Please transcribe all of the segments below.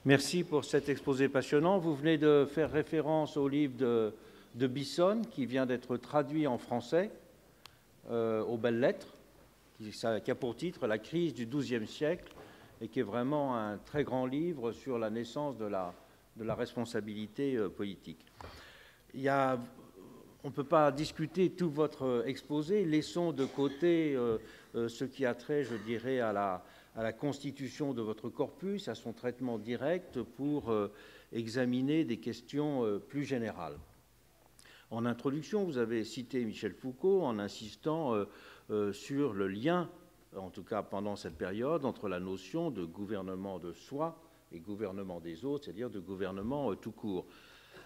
Merci pour cet exposé passionnant. Vous venez de faire référence au livre de Bissonne, qui vient d'être traduit en français aux belles lettres, qui a pour titre « La crise du XIIe siècle » et qui est vraiment un très grand livre sur la naissance de la responsabilité politique. On ne peut pas discuter tout votre exposé. Laissons de côté ce qui a trait, je dirais, à la constitution de votre corpus, à son traitement direct, pour examiner des questions plus générales. En introduction, vous avez cité Michel Foucault en insistant sur le lien, en tout cas pendant cette période, entre la notion de gouvernement de soi et gouvernement des autres, c'est-à-dire de gouvernement tout court.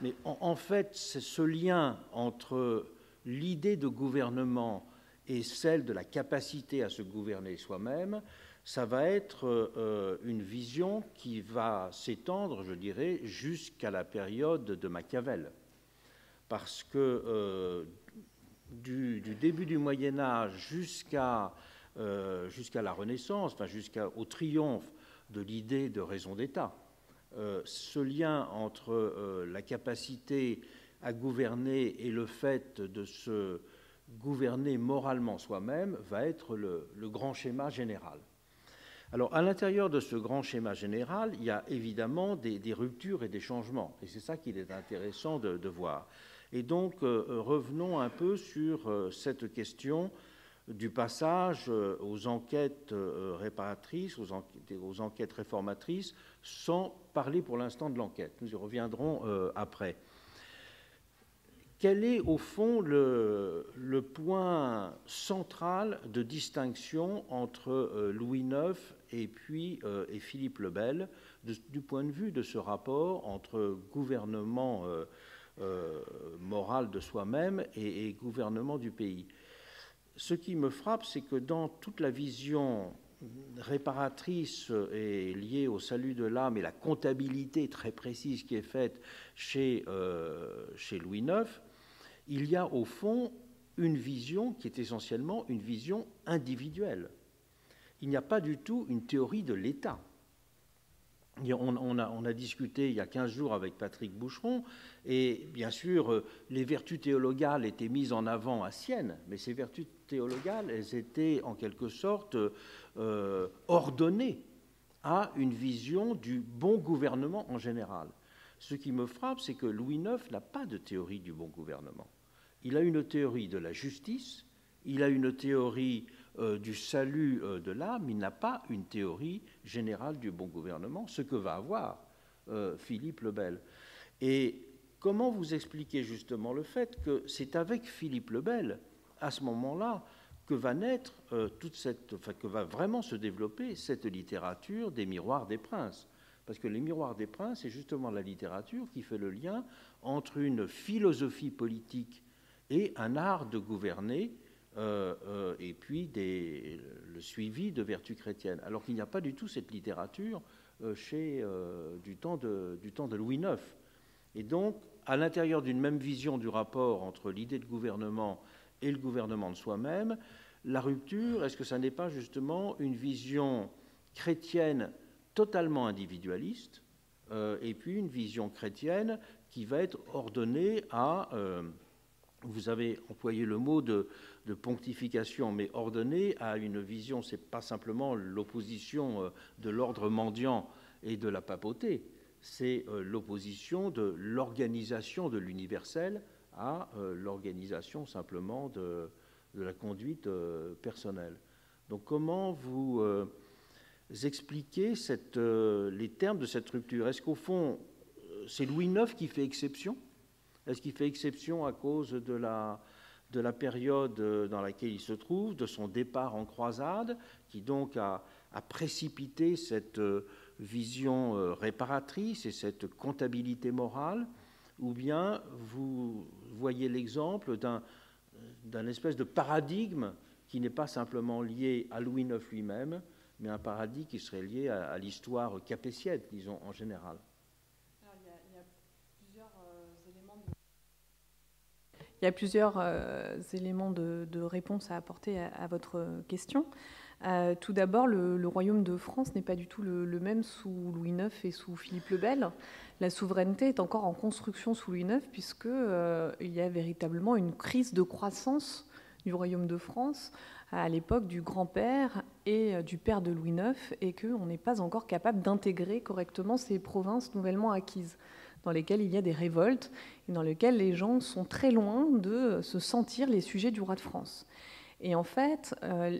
Mais en fait, c'est ce lien entre l'idée de gouvernement et celle de la capacité à se gouverner soi-même, ça va être une vision qui va s'étendre, je dirais, jusqu'à la période de Machiavel. Parce que du début du Moyen-Âge jusqu'à la Renaissance, enfin jusqu'au triomphe de l'idée de raison d'État, ce lien entre la capacité à gouverner et le fait de se gouverner moralement soi-même va être le grand schéma général. Alors, à l'intérieur de ce grand schéma général, il y a évidemment des ruptures et des changements, et c'est ça qu'il est intéressant de voir. Et donc, revenons un peu sur cette question du passage aux enquêtes réparatrices, aux enquêtes réformatrices, sans parler pour l'instant de l'enquête. Nous y reviendrons après. Quel est, au fond, le point central de distinction entre Louis IX et Philippe le Bel, du point de vue de ce rapport entre gouvernement moral de soi-même et gouvernement du pays? Ce qui me frappe, c'est que dans toute la vision réparatrice et liée au salut de l'âme et la comptabilité très précise qui est faite chez Louis IX, il y a au fond une vision qui est essentiellement une vision individuelle. Il n'y a pas du tout une théorie de l'État. On a discuté il y a 15 jours avec Patrick Boucheron, et bien sûr, les vertus théologales étaient mises en avant à Sienne, mais ces vertus théologales, elles étaient en quelque sorte ordonnées à une vision du bon gouvernement en général. Ce qui me frappe, c'est que Louis IX n'a pas de théorie du bon gouvernement. Il a une théorie de la justice, il a une théorie du salut de l'âme, il n'a pas une théorie générale du bon gouvernement, ce que va avoir Philippe le Bel. Et comment vous expliquez justement le fait que c'est avec Philippe le Bel, à ce moment-là, que va naître que va vraiment se développer cette littérature des miroirs des princes? Parce que les miroirs des princes, c'est justement la littérature qui fait le lien entre une philosophie politique et un art de gouverner, et puis le suivi de vertus chrétiennes. Alors qu'il n'y a pas du tout cette littérature du temps de Louis IX. Et donc, à l'intérieur d'une même vision du rapport entre l'idée de gouvernement et le gouvernement de soi-même, la rupture, est-ce que ça n'est pas justement une vision chrétienne totalement individualiste, et puis une vision chrétienne qui va être ordonnée à... vous avez employé le mot de pontification, mais ordonnée à une vision, ce n'est pas simplement l'opposition de l'ordre mendiant et de la papauté, c'est l'opposition de l'organisation de l'universel à l'organisation simplement de la conduite personnelle. Donc comment vous expliquez les termes de cette rupture? Est-ce qu'au fond, c'est Louis IX qui fait exception? Est-ce qu'il fait exception à cause de la période dans laquelle il se trouve, de son départ en croisade, qui donc a précipité cette vision réparatrice et cette comptabilité morale, ou bien vous voyez l'exemple d'un espèce de paradigme qui n'est pas simplement lié à Louis IX lui-même, mais un paradigme qui serait lié à l'histoire capétienne, disons, en général? Il y a plusieurs éléments de réponse à apporter à votre question. Tout d'abord, le royaume de France n'est pas du tout le même sous Louis IX et sous Philippe le Bel. La souveraineté est encore en construction sous Louis IX, puisqu'il y a véritablement une crise de croissance du royaume de France à l'époque du grand-père et du père de Louis IX, et qu'on n'est pas encore capable d'intégrer correctement ces provinces nouvellement acquises, dans lesquelles il y a des révoltes, et dans lesquelles les gens sont très loin de se sentir les sujets du roi de France. Et en fait,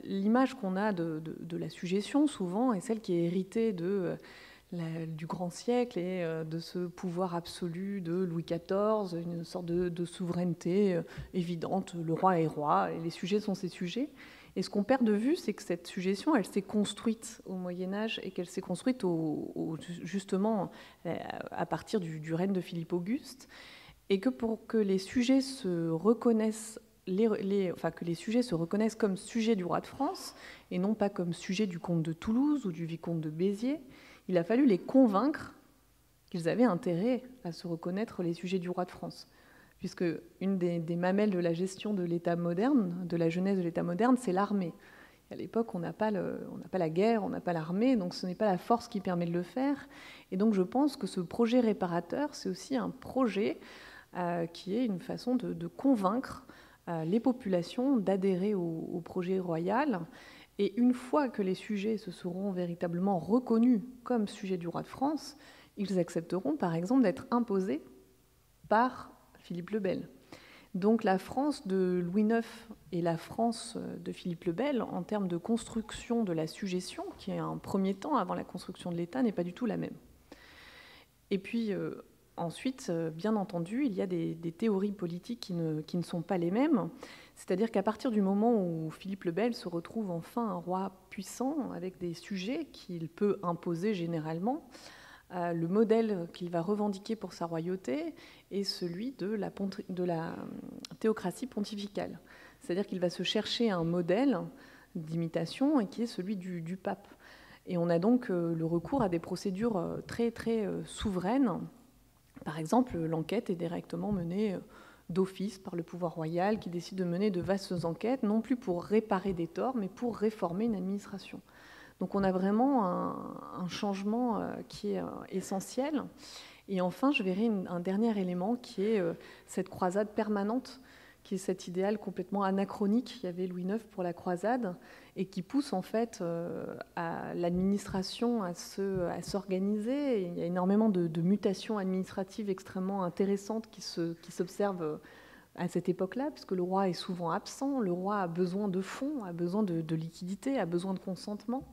l'image qu'on a de la sujétion, souvent, est celle qui est héritée du grand siècle et de ce pouvoir absolu de Louis XIV, une sorte de souveraineté évidente, le roi est roi, et les sujets sont ses sujets. Et ce qu'on perd de vue, c'est que cette sujétion, elle s'est construite au Moyen-Âge et qu'elle s'est construite justement à partir du règne de Philippe Auguste, et que pour que les sujets se reconnaissent que les sujets se reconnaissent comme sujets du roi de France et non pas comme sujets du comte de Toulouse ou du vicomte de Béziers, il a fallu les convaincre qu'ils avaient intérêt à se reconnaître les sujets du roi de France. Puisque une des mamelles de la gestion de l'État moderne, de la jeunesse de l'État moderne, c'est l'armée. À l'époque, on n'a pas la guerre, on n'a pas l'armée, donc ce n'est pas la force qui permet de le faire. Et donc je pense que ce projet réparateur, c'est aussi un projet qui est une façon de convaincre les populations d'adhérer au projet royal. Et une fois que les sujets se seront véritablement reconnus comme sujets du roi de France, ils accepteront par exemple d'être imposés par Philippe le Bel. Donc la France de Louis IX et la France de Philippe le Bel, en termes de construction de la sujétion, qui est un premier temps avant la construction de l'État, n'est pas du tout la même. Et puis ensuite, bien entendu, il y a des théories politiques qui ne sont pas les mêmes. C'est-à-dire qu'à partir du moment où Philippe le Bel se retrouve enfin un roi puissant, avec des sujets qu'il peut imposer généralement, le modèle qu'il va revendiquer pour sa royauté est celui de la théocratie pontificale. C'est-à-dire qu'il va se chercher un modèle d'imitation et qui est celui du pape. Et on a donc le recours à des procédures très, très souveraines. Par exemple, l'enquête est directement menée d'office par le pouvoir royal qui décide de mener de vastes enquêtes, non plus pour réparer des torts, mais pour réformer une administration. Donc on a vraiment un changement qui est essentiel. Et enfin, je verrai un dernier élément qui est cette croisade permanente, qui est cet idéal complètement anachronique qu'il y avait Louis IX pour la croisade, et qui pousse en fait à l'administration à s'organiser. Il y a énormément de mutations administratives extrêmement intéressantes qui s'observent à cette époque-là, puisque le roi est souvent absent, le roi a besoin de fonds, a besoin de liquidités, a besoin de consentement,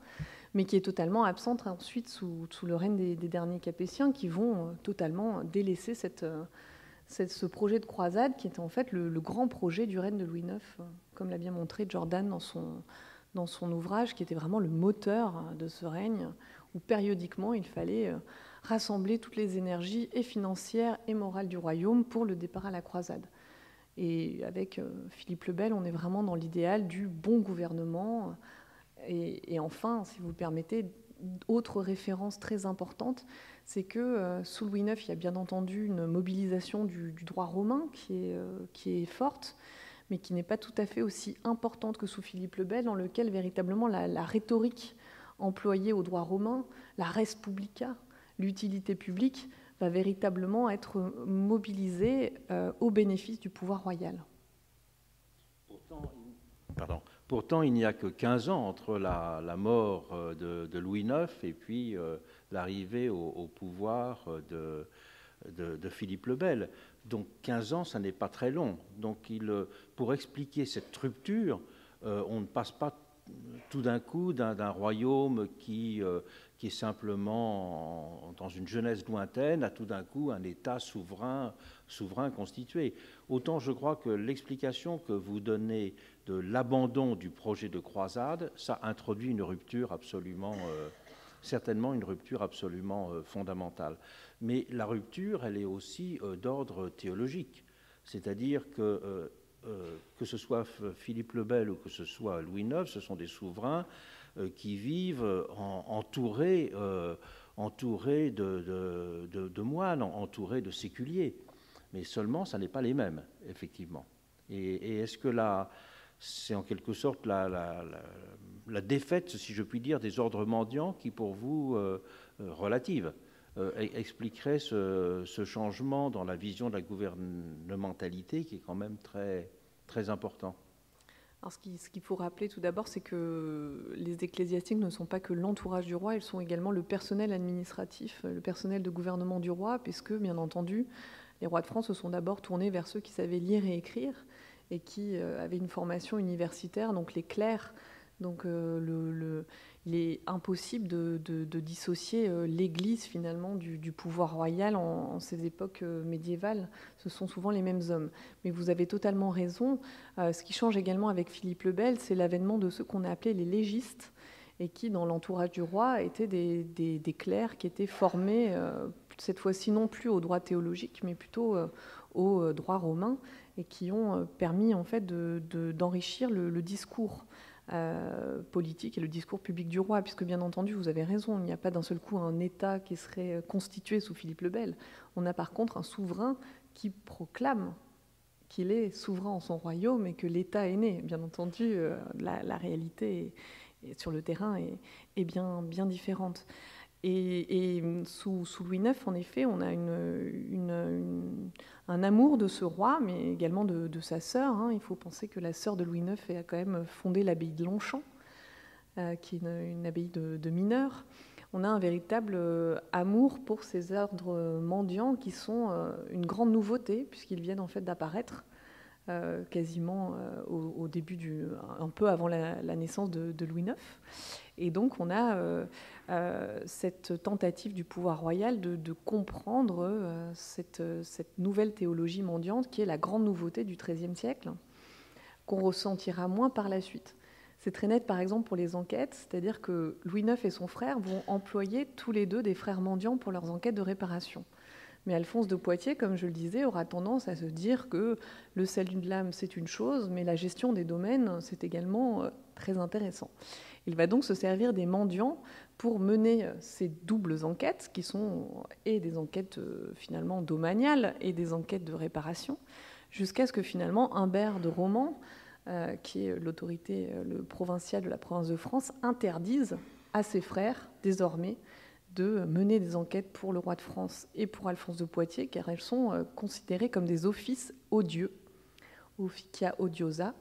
mais qui est totalement absente ensuite sous le règne des derniers Capétiens, qui vont totalement délaisser ce projet de croisade, qui était en fait le grand projet du règne de Louis IX, comme l'a bien montré Jordan dans son ouvrage, qui était vraiment le moteur de ce règne, où périodiquement il fallait rassembler toutes les énergies et financières et morales du royaume pour le départ à la croisade. Et avec Philippe le Bel, on est vraiment dans l'idéal du bon gouvernement. Et enfin, si vous le permettez, autre référence très importante, c'est que sous Louis IX, il y a bien entendu une mobilisation du droit romain qui est forte, mais qui n'est pas tout à fait aussi importante que sous Philippe le Bel, dans lequel véritablement la rhétorique employée au droit romain, la res publica, l'utilité publique, va véritablement être mobilisée au bénéfice du pouvoir royal. Pourtant, il n'y a que 15 ans entre la mort de Louis IX et puis l'arrivée au pouvoir de Philippe le Bel. Donc 15 ans, ça n'est pas très long. Donc pour expliquer cette rupture, on ne passe pas tout d'un coup d'un royaume qui est simplement dans une jeunesse lointaine à tout d'un coup un État souverain constitué. Autant je crois que l'explication que vous donnez de l'abandon du projet de croisade, ça introduit une rupture absolument, certainement une rupture absolument fondamentale. Mais la rupture, elle est aussi d'ordre théologique. C'est-à-dire que ce soit Philippe le Bel ou que ce soit Louis IX, ce sont des souverains qui vivent entourés de moines, entourés de séculiers. Mais seulement, ça n'est pas les mêmes, effectivement. Et est-ce que c'est en quelque sorte la défaite, si je puis dire, des ordres mendiants qui, pour vous, relative, expliquerait ce changement dans la vision de la gouvernementalité qui est quand même très, très important. Alors, ce qu'il faut rappeler tout d'abord, c'est que les ecclésiastiques ne sont pas que l'entourage du roi, ils sont également le personnel administratif, le personnel de gouvernement du roi, puisque, bien entendu, les rois de France se sont d'abord tournés vers ceux qui savaient lire et écrire et qui avaient une formation universitaire, donc les clercs. Donc il est impossible de dissocier l'Église finalement du pouvoir royal en ces époques médiévales. Ce sont souvent les mêmes hommes. Mais vous avez totalement raison. Ce qui change également avec Philippe le Bel, c'est l'avènement de ceux qu'on a appelés les légistes et qui, dans l'entourage du roi, étaient des clercs qui étaient formés, cette fois-ci non plus au droit théologique, mais plutôt au droit romain, et qui ont permis en fait d'enrichir le discours politique et le discours public du roi, puisque bien entendu, vous avez raison, il n'y a pas d'un seul coup un État qui serait constitué sous Philippe le Bel. On a par contre un souverain qui proclame qu'il est souverain en son royaume et que l'État est né. Bien entendu, la réalité sur le terrain est bien différente. Et sous Louis IX, en effet, on a un amour de ce roi, mais également de sa sœur. Hein. Il faut penser que la sœur de Louis IX a quand même fondé l'abbaye de Longchamp, qui est une abbaye de mineurs. On a un véritable amour pour ces ordres mendiants qui sont une grande nouveauté, puisqu'ils viennent en fait d'apparaître quasiment au début, un peu avant la naissance de Louis IX. Et donc on a cette tentative du pouvoir royal de comprendre cette nouvelle théologie mendiante qui est la grande nouveauté du XIIIe siècle, qu'on ressentira moins par la suite. C'est très net par exemple pour les enquêtes, c'est-à-dire que Louis IX et son frère vont employer tous les deux des frères mendiants pour leurs enquêtes de réparation. Mais Alphonse de Poitiers, comme je le disais, aura tendance à se dire que le salut de l'âme, c'est une chose, mais la gestion des domaines, c'est également très intéressant. Il va donc se servir des mendiants pour mener ces doubles enquêtes, qui sont et des enquêtes finalement domaniales et des enquêtes de réparation, jusqu'à ce que finalement Humbert de Romans, qui est l'autorité provinciale de la province de France, interdise à ses frères, désormais, de mener des enquêtes pour le roi de France et pour Alphonse de Poitiers, car elles sont considérées comme des offices odieux, officia odiosa,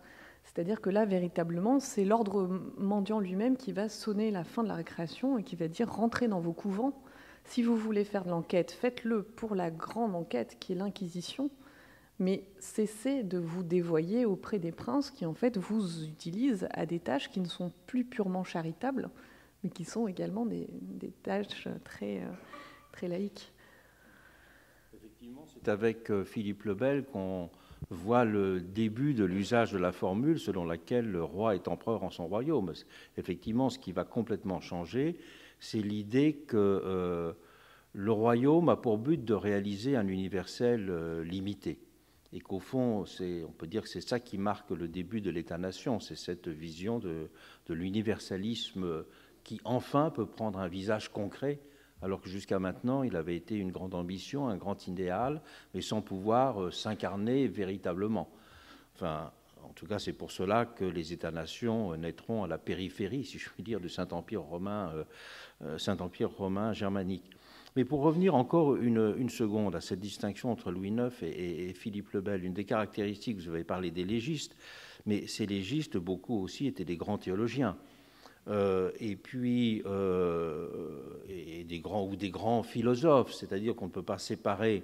c'est-à-dire que là, véritablement, c'est l'ordre mendiant lui-même qui va sonner la fin de la récréation et qui va dire « rentrez dans vos couvents, si vous voulez faire de l'enquête, faites-le pour la grande enquête qui est l'Inquisition, mais cessez de vous dévoyer auprès des princes qui, en fait, vous utilisent à des tâches qui ne sont plus purement charitables, mais qui sont également des tâches très, très laïques. » Effectivement, c'est avec Philippe le Bel qu'on voit le début de l'usage de la formule selon laquelle le roi est empereur en son royaume. Effectivement, ce qui va complètement changer, c'est l'idée que le royaume a pour but de réaliser un universel limité. Et qu'au fond, on peut dire que c'est ça qui marque le début de l'État-nation, c'est cette vision de l'universalisme qui enfin peut prendre un visage concret, alors que jusqu'à maintenant, il avait été une grande ambition, un grand idéal, mais sans pouvoir s'incarner véritablement. Enfin, en tout cas, c'est pour cela que les États-nations naîtront à la périphérie, si je puis dire, du Saint-Empire romain germanique. Mais pour revenir encore une seconde à cette distinction entre Louis IX et Philippe le Bel, une des caractéristiques, vous avez parlé des légistes, mais ces légistes, beaucoup aussi, étaient des grands théologiens. Et puis des grands philosophes, c'est-à-dire qu'on ne peut pas séparer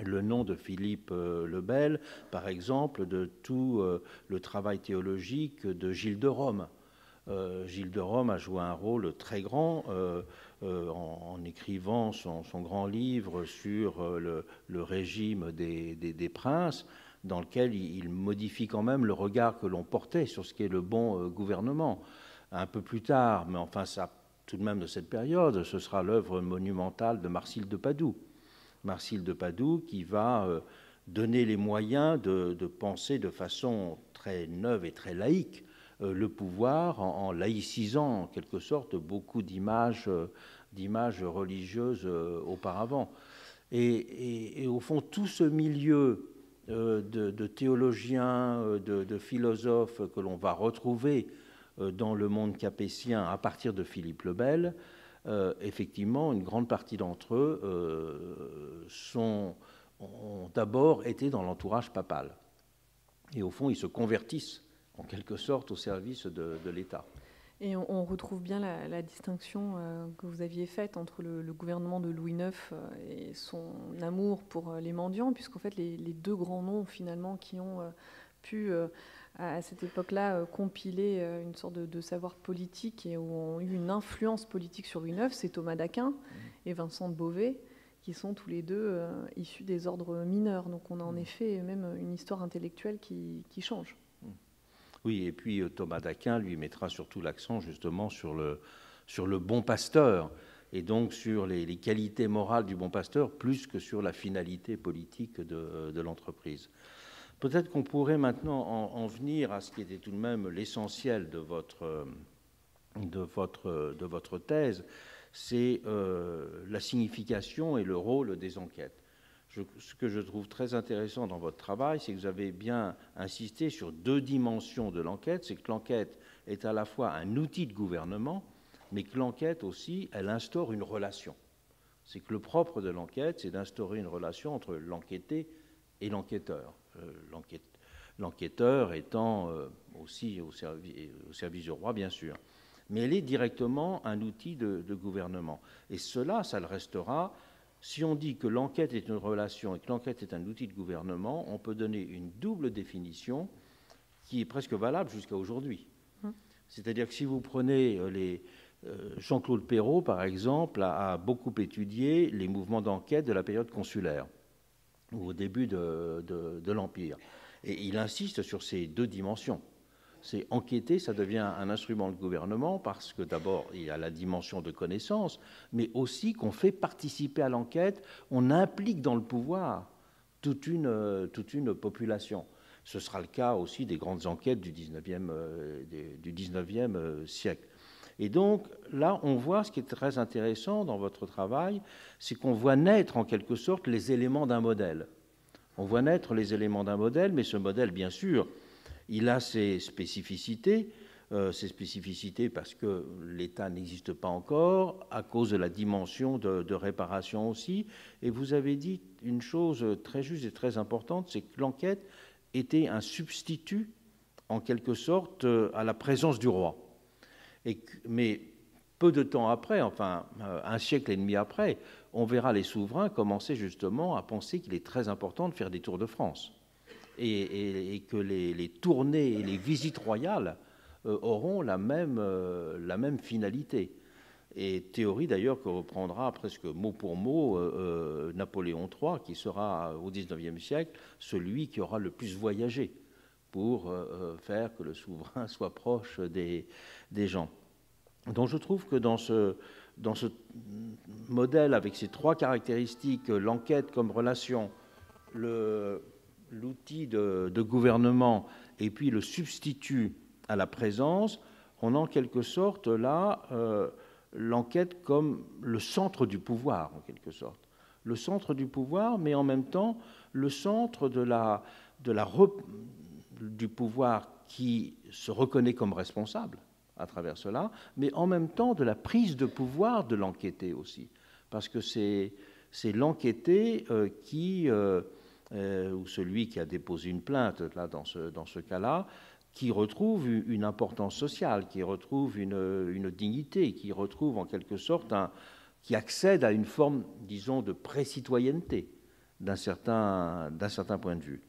le nom de Philippe le Bel, par exemple, de tout le travail théologique de Gilles de Rome. Gilles de Rome a joué un rôle très grand en écrivant son grand livre sur le régime des princes, dans lequel il modifie quand même le regard que l'on portait sur ce qu'est le bon gouvernement. Un peu plus tard, mais enfin ça, tout de même de cette période, ce sera l'œuvre monumentale de Marsile de Padoue. Marsile de Padoue qui va donner les moyens de penser de façon très neuve et très laïque le pouvoir en laïcisant en quelque sorte beaucoup d'images religieuses auparavant. Et au fond, tout ce milieu de théologiens, de philosophes que l'on va retrouver dans le monde capétien à partir de Philippe le Bel, effectivement, une grande partie d'entre eux ont d'abord été dans l'entourage papal. Et au fond, ils se convertissent en quelque sorte au service de l'État. Et on retrouve bien la distinction que vous aviez faite entre le gouvernement de Louis IX et son amour pour les mendiants, puisqu'en fait les deux grands noms finalement qui ont pu à cette époque-là compiler une sorte de savoir politique et où ont eu une influence politique sur Louis IX, c'est Thomas d'Aquin et Vincent de Beauvais, qui sont tous les deux issus des ordres mineurs. Donc on a en effet même une histoire intellectuelle qui change. Oui, et puis Thomas d'Aquin, lui, mettra surtout l'accent justement sur le bon pasteur, et donc sur les qualités morales du bon pasteur, plus que sur la finalité politique de l'entreprise. Peut-être qu'on pourrait maintenant en venir à ce qui était tout de même l'essentiel de votre thèse, c'est la signification et le rôle des enquêtes. Ce que je trouve très intéressant dans votre travail, c'est que vous avez bien insisté sur deux dimensions de l'enquête. C'est que l'enquête est à la fois un outil de gouvernement, mais que l'enquête aussi, elle instaure une relation. C'est que le propre de l'enquête, c'est d'instaurer une relation entre l'enquêté et l'enquêteur. L'enquêteur étant aussi au service du roi, bien sûr. Mais elle est directement un outil de gouvernement. Et cela, ça le restera. Si on dit que l'enquête est une relation et que l'enquête est un outil de gouvernement, on peut donner une double définition qui est presque valable jusqu'à aujourd'hui. C'est-à-dire que si vous prenez Jean-Claude Perrault, par exemple, a beaucoup étudié les mouvements d'enquête de la période consulaire, ou au début de l'Empire. Et il insiste sur ces deux dimensions. C'est enquêter, ça devient un instrument de gouvernement parce que d'abord, il y a la dimension de connaissance, mais aussi qu'on fait participer à l'enquête, on implique dans le pouvoir toute une population. Ce sera le cas aussi des grandes enquêtes du 19e siècle. Et donc, là, on voit ce qui est très intéressant dans votre travail, c'est qu'on voit naître en quelque sorte les éléments d'un modèle. On voit naître les éléments d'un modèle, mais ce modèle, bien sûr, il a ses spécificités parce que l'État n'existe pas encore, à cause de la dimension de réparation aussi. Et vous avez dit une chose très juste et très importante, c'est que l'enquête était un substitut, en quelque sorte, à la présence du roi. Mais peu de temps après, enfin un siècle et demi après, on verra les souverains commencer justement à penser qu'il est très important de faire des tours de France. Et que les tournées et les visites royales auront la même finalité. Et théorie d'ailleurs que reprendra presque mot pour mot Napoléon III, qui sera au XIXe siècle celui qui aura le plus voyagé pour faire que le souverain soit proche des gens. Donc je trouve que dans ce modèle avec ces trois caractéristiques, l'enquête comme relation, l'outil de gouvernement et puis le substitut à la présence, on a en quelque sorte là l'enquête comme le centre du pouvoir, en quelque sorte. Le centre du pouvoir, mais en même temps le centre du pouvoir qui se reconnaît comme responsable à travers cela, mais en même temps de la prise de pouvoir de l'enquêté aussi. Parce que c'est l'enquêté ou celui qui a déposé une plainte, là, dans ce cas-là, qui retrouve une importance sociale, qui retrouve une dignité, qui retrouve en quelque sorte qui accède à une forme, disons, de pré-citoyenneté d'un certain point de vue.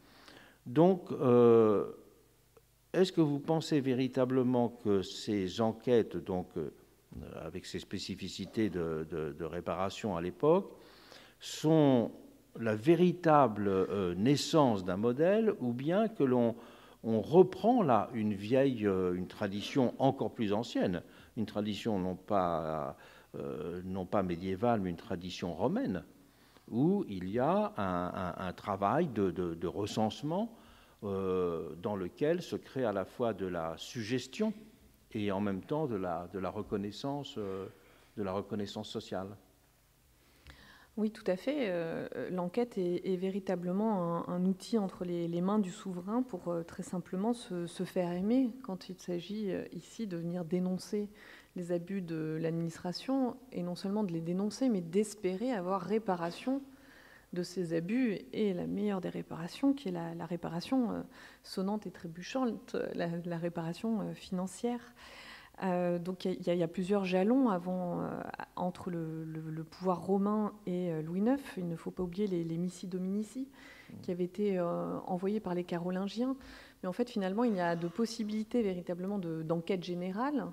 Donc, est-ce que vous pensez véritablement que ces enquêtes, donc, avec ces spécificités de réparation à l'époque, sont la véritable naissance d'un modèle, ou bien que l'on reprend là une tradition encore plus ancienne, une tradition non pas médiévale, mais une tradition romaine, où il y a un travail de recensement dans lequel se crée à la fois de la suggestion et en même temps de la reconnaissance sociale. Oui, tout à fait. L'enquête est véritablement un outil entre les mains du souverain pour très simplement se faire aimer quand il s'agit ici de venir dénoncer les abus de l'administration, et non seulement de les dénoncer, mais d'espérer avoir réparation de ces abus, et la meilleure des réparations, qui est la réparation sonnante et trébuchante, la réparation financière. Donc il y a plusieurs jalons entre le pouvoir romain et Louis IX. Il ne faut pas oublier les missi dominici qui avaient été envoyés par les Carolingiens. Mais en fait, finalement, il n'y a de possibilités véritablement d'enquête générale,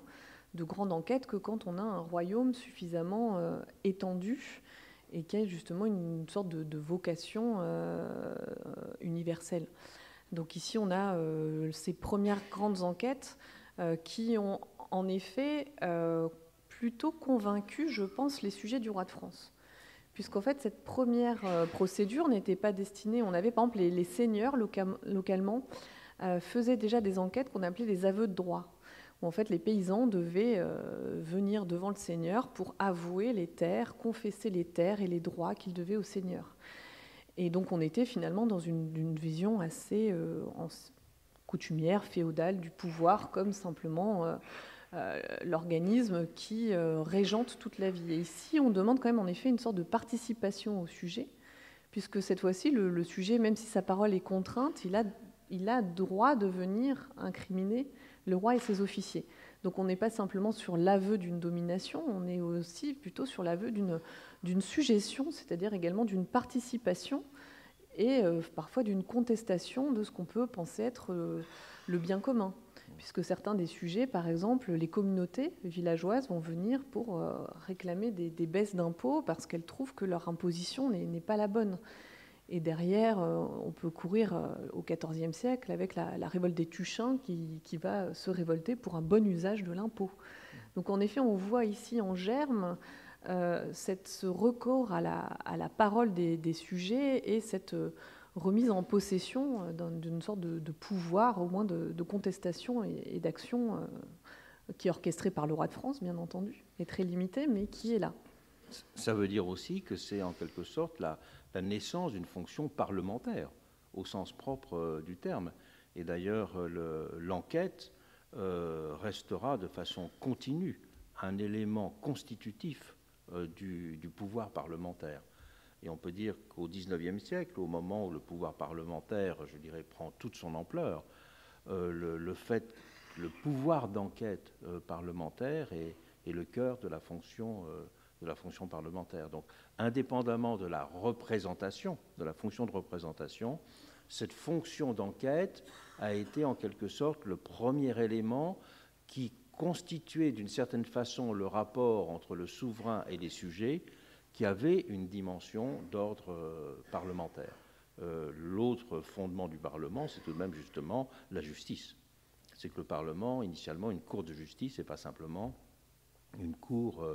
de grande enquête, que quand on a un royaume suffisamment étendu et qui a justement une sorte de vocation universelle. Donc ici, on a ces premières grandes enquêtes qui ont en effet plutôt convaincu, je pense, les sujets du roi de France. Puisqu'en fait, cette première procédure n'était pas destinée... On avait, par exemple, les seigneurs, localement, faisaient déjà des enquêtes qu'on appelait des aveux de droit, où en fait, les paysans devaient venir devant le seigneur pour avouer les terres, confesser les terres et les droits qu'ils devaient au seigneur. Et donc, on était finalement dans une vision assez coutumière, féodale du pouvoir, comme simplement l'organisme qui régente toute la vie. Et ici, on demande quand même en effet une sorte de participation au sujet, puisque cette fois-ci, le sujet, même si sa parole est contrainte, il a droit de venir incriminer le roi et ses officiers. Donc on n'est pas simplement sur l'aveu d'une domination, on est aussi plutôt sur l'aveu d'une suggestion, c'est-à-dire également d'une participation et parfois d'une contestation de ce qu'on peut penser être le bien commun. Puisque certains des sujets, par exemple, les communautés villageoises vont venir pour réclamer des baisses d'impôts parce qu'elles trouvent que leur imposition n'est pas la bonne. Et derrière, on peut courir au XIVe siècle avec la révolte des Tuchins qui va se révolter pour un bon usage de l'impôt. Donc en effet, on voit ici en germe ce recours à la parole des sujets et cette remise en possession d'une sorte de pouvoir, au moins de contestation et d'action, qui est orchestrée par le roi de France, bien entendu, et très limitée, mais qui est là. Ça veut dire aussi que c'est en quelque sorte la naissance d'une fonction parlementaire, au sens propre du terme. Et d'ailleurs, l'enquête restera de façon continue un élément constitutif du pouvoir parlementaire. Et on peut dire qu'au XIXe siècle, au moment où le pouvoir parlementaire, je dirais, prend toute son ampleur, le pouvoir d'enquête parlementaire est le cœur de la fonction parlementaire. Donc, indépendamment de la représentation, de la fonction de représentation, cette fonction d'enquête a été en quelque sorte le premier élément qui constituait d'une certaine façon le rapport entre le souverain et les sujets, qui avait une dimension d'ordre parlementaire. L'autre fondement du Parlement, c'est tout de même justement la justice. C'est que le Parlement, initialement, une cour de justice, et pas simplement une cour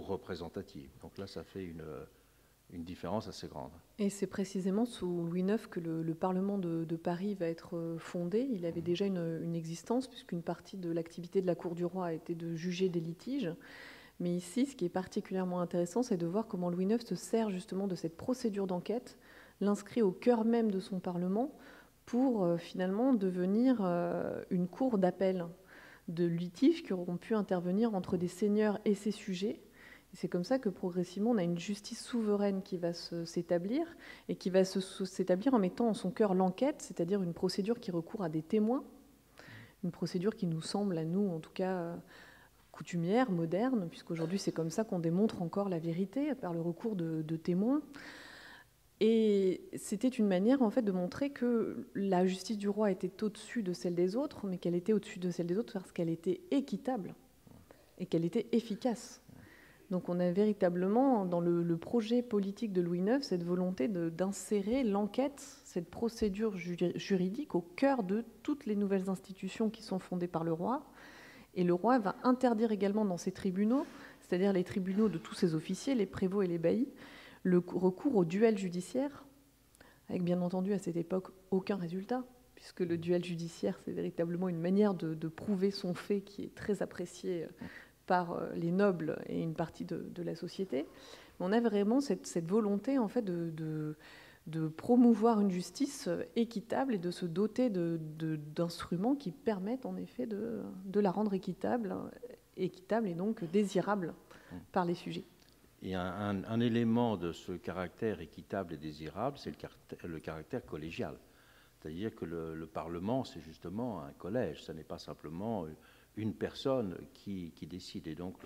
représentative. Donc là, ça fait une différence assez grande. Et c'est précisément sous Louis IX que le Parlement de Paris va être fondé. Il avait déjà une existence, puisqu'une partie de l'activité de la Cour du Roi a été de juger des litiges. Mais ici, ce qui est particulièrement intéressant, c'est de voir comment Louis IX se sert justement de cette procédure d'enquête, l'inscrit au cœur même de son Parlement, pour finalement devenir une cour d'appel de litiges qui auront pu intervenir entre des seigneurs et ses sujets. Et c'est comme ça que progressivement, on a une justice souveraine qui va s'établir, et qui va s'établir en mettant en son cœur l'enquête, c'est-à-dire une procédure qui recourt à des témoins, une procédure qui nous semble, à nous en tout cas, coutumière, moderne, puisqu'aujourd'hui c'est comme ça qu'on démontre encore la vérité, par le recours de témoins. Et c'était une manière en fait de montrer que la justice du roi était au-dessus de celle des autres, mais qu'elle était au-dessus de celle des autres parce qu'elle était équitable et qu'elle était efficace. Donc on a véritablement dans le projet politique de Louis IX cette volonté d'insérer l'enquête, cette procédure juridique au cœur de toutes les nouvelles institutions qui sont fondées par le roi. Et le roi va interdire également dans ses tribunaux, c'est-à-dire les tribunaux de tous ses officiers, les prévôts et les baillis, le recours au duel judiciaire, avec bien entendu à cette époque aucun résultat, puisque le duel judiciaire, c'est véritablement une manière de prouver son fait qui est très appréciée par les nobles et une partie de la société. On a vraiment cette volonté en fait de promouvoir une justice équitable et de se doter d'instruments qui permettent en effet de la rendre équitable et donc désirable par les sujets. Et un élément de ce caractère équitable et désirable, c'est le caractère collégial. C'est-à-dire que le Parlement, c'est justement un collège, ce n'est pas simplement une personne qui décide. Et donc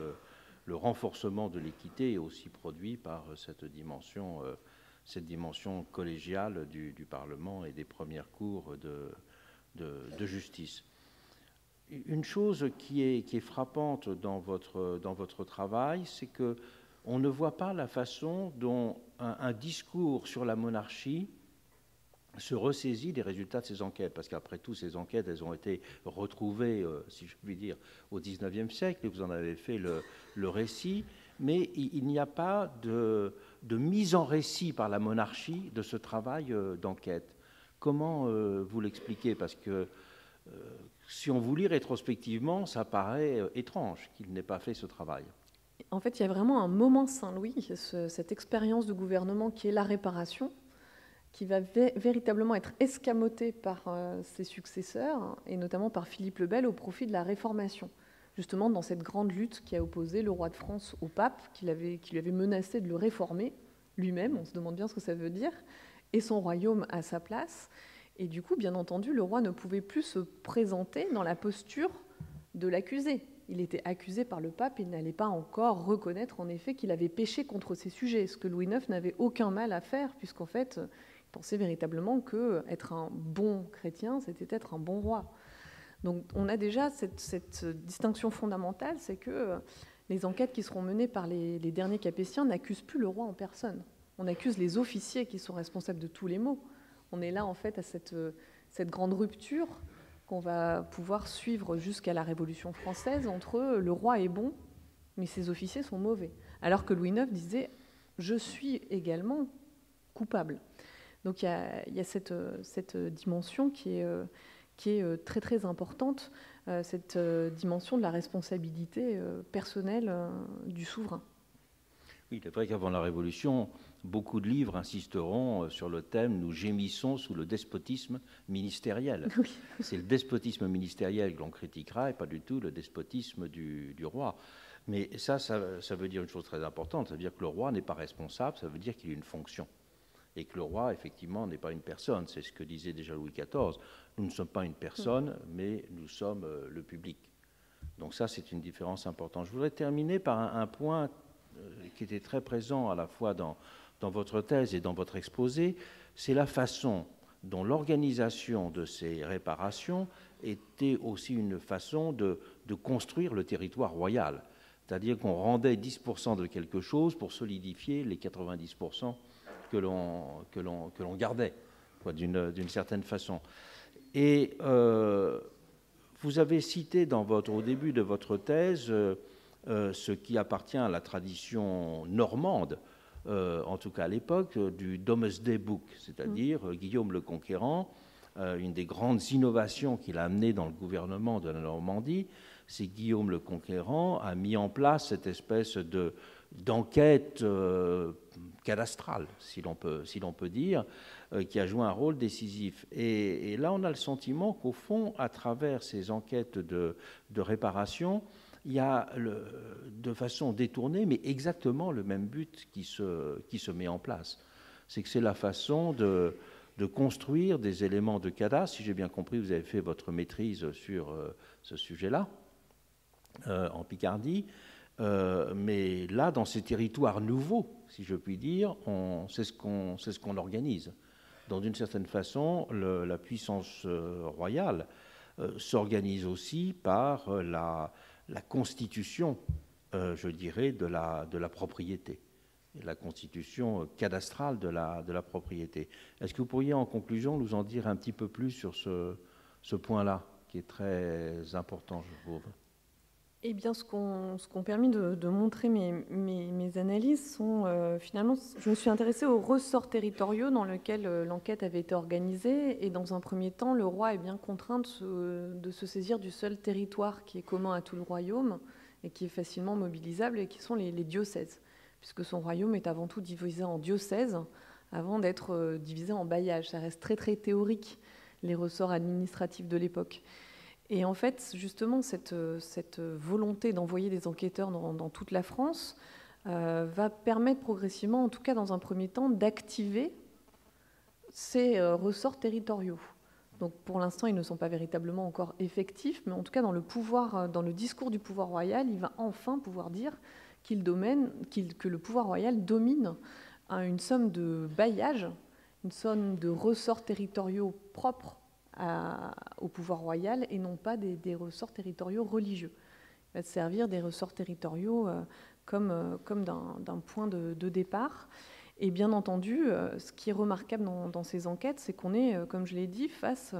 le renforcement de l'équité est aussi produit par cette dimension collégiale du Parlement et des premières cours de justice. Une chose qui est frappante dans votre travail, c'est que on ne voit pas la façon dont un discours sur la monarchie se ressaisit des résultats de ces enquêtes, parce qu'après tout, ces enquêtes, elles ont été retrouvées, si je puis dire, au XIXe siècle, et vous en avez fait le récit, mais il n'y a pas de mise en récit par la monarchie de ce travail d'enquête. Comment vous l'expliquez? Parce que si on vous lit rétrospectivement, ça paraît étrange qu'il n'ait pas fait ce travail. En fait, il y a vraiment un moment Saint-Louis, cette expérience de gouvernement qui est la réparation, qui va véritablement être escamotée par ses successeurs, et notamment par Philippe le Bel, au profit de la Réformation. Justement, dans cette grande lutte qui a opposé le roi de France au pape, qui lui avait menacé de le réformer lui-même, on se demande bien ce que ça veut dire, et son royaume à sa place. Et du coup, bien entendu, le roi ne pouvait plus se présenter dans la posture de l'accusé. Il était accusé par le pape et il n'allait pas encore reconnaître en effet qu'il avait péché contre ses sujets, ce que Louis IX n'avait aucun mal à faire, puisqu'en fait, il pensait véritablement qu'être un bon chrétien, c'était être un bon roi. Donc on a déjà cette distinction fondamentale, c'est que les enquêtes qui seront menées par les derniers capétiens n'accusent plus le roi en personne. On accuse les officiers qui sont responsables de tous les maux. On est là en fait à cette grande rupture qu'on va pouvoir suivre jusqu'à la Révolution française entre le roi est bon, mais ses officiers sont mauvais. Alors que Louis IX disait « je suis également coupable ». Donc il y a cette dimension qui est très très importante, cette dimension de la responsabilité personnelle du souverain. Oui, il est vrai qu'avant la Révolution, beaucoup de livres insisteront sur le thème « Nous gémissons sous le despotisme ministériel Oui. ». C'est le despotisme ministériel que l'on critiquera et pas du tout le despotisme du roi. Mais ça veut dire une chose très importante, ça veut dire que le roi n'est pas responsable, ça veut dire qu'il a une fonction. Et que le roi, effectivement, n'est pas une personne. C'est ce que disait déjà Louis XIV. Nous ne sommes pas une personne, mais nous sommes le public. Donc ça, c'est une différence importante. Je voudrais terminer par un point qui était très présent à la fois dans votre thèse et dans votre exposé, c'est la façon dont l'organisation de ces réparations était aussi une façon de construire le territoire royal. C'est-à-dire qu'on rendait 10% de quelque chose pour solidifier les 90% que l'on gardait, d'une certaine façon. Et vous avez cité au début de votre thèse ce qui appartient à la tradition normande, en tout cas à l'époque, du Domesday Book, c'est-à-dire Guillaume le Conquérant. Une des grandes innovations qu'il a amenées dans le gouvernement de la Normandie, c'est Guillaume le Conquérant a mis en place cette espèce d'enquête cadastrale, si l'on peut dire, qui a joué un rôle décisif. Et là, on a le sentiment qu'au fond, à travers ces enquêtes de réparation, il y a, de façon détournée, mais exactement le même but qui se met en place. C'est que c'est la façon de construire des éléments de cadastre. Si j'ai bien compris, vous avez fait votre maîtrise sur ce sujet-là, en Picardie. Mais là, dans ces territoires nouveaux, si je puis dire, c'est ce qu'on organise. Donc, d'une certaine façon, la puissance royale s'organise aussi par la constitution, je dirais, de la propriété, la constitution cadastrale de la propriété. Est-ce que vous pourriez, en conclusion, nous en dire un petit peu plus sur ce point-là, qui est très important, je trouve? Eh bien, ce qu'ont permis de montrer mes analyses sont finalement, je me suis intéressée aux ressorts territoriaux dans lesquels l'enquête avait été organisée, et dans un premier temps, le roi est bien contraint de se saisir du seul territoire qui est commun à tout le royaume et qui est facilement mobilisable, et qui sont les diocèses. puisque son royaume est avant tout divisé en diocèses, avant d'être divisé en bailliages. Ça reste très très théorique, les ressorts administratifs de l'époque. Et en fait, justement, cette volonté d'envoyer des enquêteurs dans toute la France va permettre progressivement, en tout cas dans un premier temps, d'activer ces ressorts territoriaux. Donc pour l'instant, ils ne sont pas véritablement encore effectifs, mais en tout cas dans le discours du pouvoir royal, il va enfin pouvoir dire que le pouvoir royal domine une somme de bailliages, une somme de ressorts territoriaux propres au pouvoir royal et non pas des ressorts territoriaux religieux. Il va se servir des ressorts territoriaux comme d'un point de départ. Et bien entendu, ce qui est remarquable dans ces enquêtes, c'est qu'on est, comme je l'ai dit, face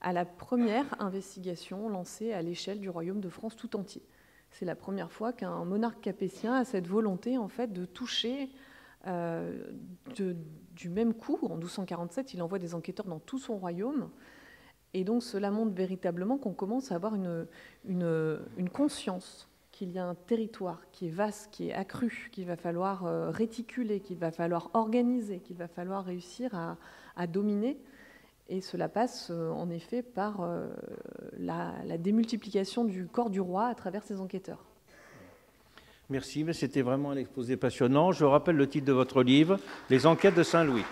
à la première investigation lancée à l'échelle du royaume de France tout entier. C'est la première fois qu'un monarque capétien a cette volonté en fait, de toucher du même coup. En 1247, il envoie des enquêteurs dans tout son royaume. Et donc cela montre véritablement qu'on commence à avoir une conscience qu'il y a un territoire qui est vaste, qui est accru, qu'il va falloir réticuler, qu'il va falloir organiser, qu'il va falloir réussir à dominer. Et cela passe en effet par la démultiplication du corps du roi à travers ses enquêteurs. Merci, mais c'était vraiment un exposé passionnant. Je rappelle le titre de votre livre, « Les enquêtes de Saint-Louis ».